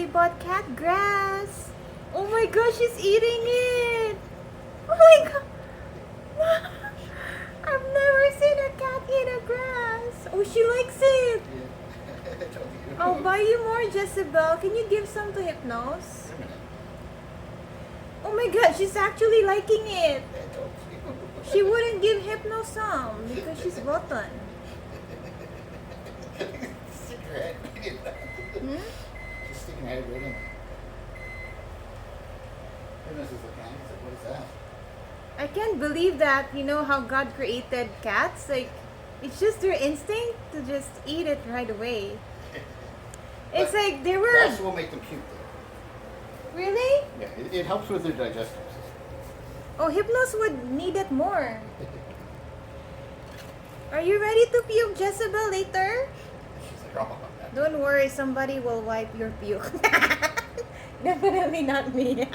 bought cat grass. Oh my gosh, she's eating it. Oh my god. I've never seen a cat eat a grass. Oh, she likes it. Yeah. I told you. I'll buy you more, Jezebel. Can you give some to Hypnos? Wait a minute. Oh my god, she's actually liking it. I told you. She wouldn't give Hypno some because she's rotten. Stick her head right in there. Hmm? She's sticking her head right in there. Goodness, is looking at me. He's like, what is that? I can't believe that, you know, how God created cats. Like, it's just their instinct to just eat it right away. It's But like they were. grass will make them cute, though. Really? Yeah, it helps with their digestive system. Oh, Hypnos would need it more. Are you ready to puke, Jezebel, later? She's like, oh, Don't worry, somebody will wipe your puke. Definitely not me.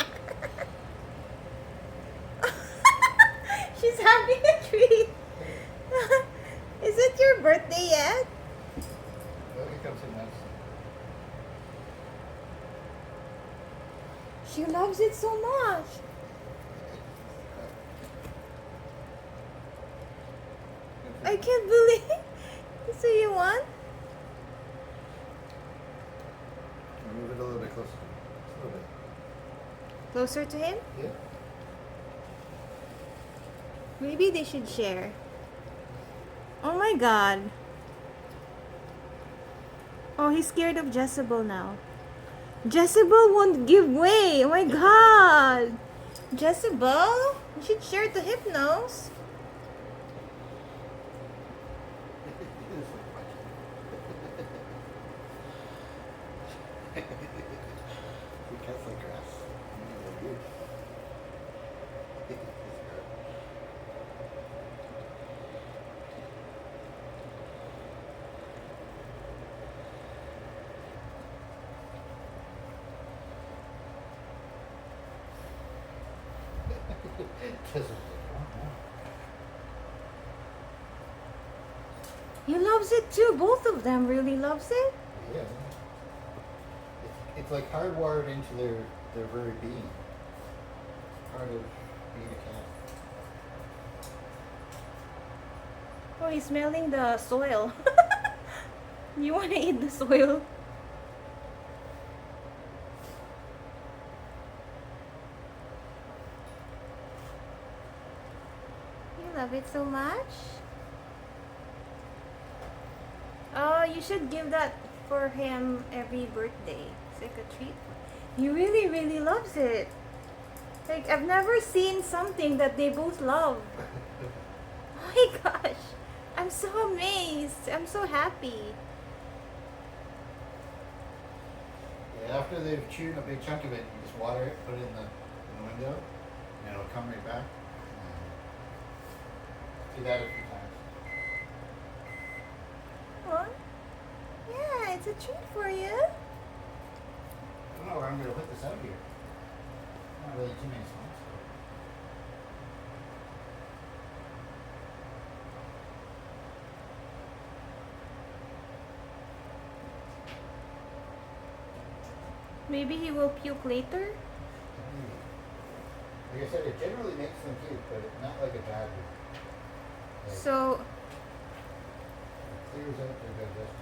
She's having a treat. Is it your birthday yet? well, here comes him next. She loves it so much. I can't believe. So you want? Move it a little bit closer. A little bit. Closer to him? Yeah. Maybe they should share. Oh my god. Oh, he's scared of Jezebel now. Jezebel won't give way. Oh my god. Jezebel? You should share to Hypnos. He cuts like grass. He loves it too. Both of them really loves it. Yeah. It's like hardwired into their very being. Part of being a cat. Oh, he's smelling the soil. You want to eat the soil? You love it so much? Oh, you should give that for him every birthday. It's like a treat. He really, really loves it. Like, I've never seen something that they both love. Oh my gosh. I'm so amazed. I'm so happy. Yeah, after they've chewed a big chunk of it, you just water it, put it in the window, and it'll come right back. Do that a few times. What? Yeah, it's a treat for you. I don't know where I'm going to put this out here. Not really too many spots. Maybe he will puke later. Like I said, it generally makes them cute, but it's not like a bad one. Like, So, it clears out their digestion.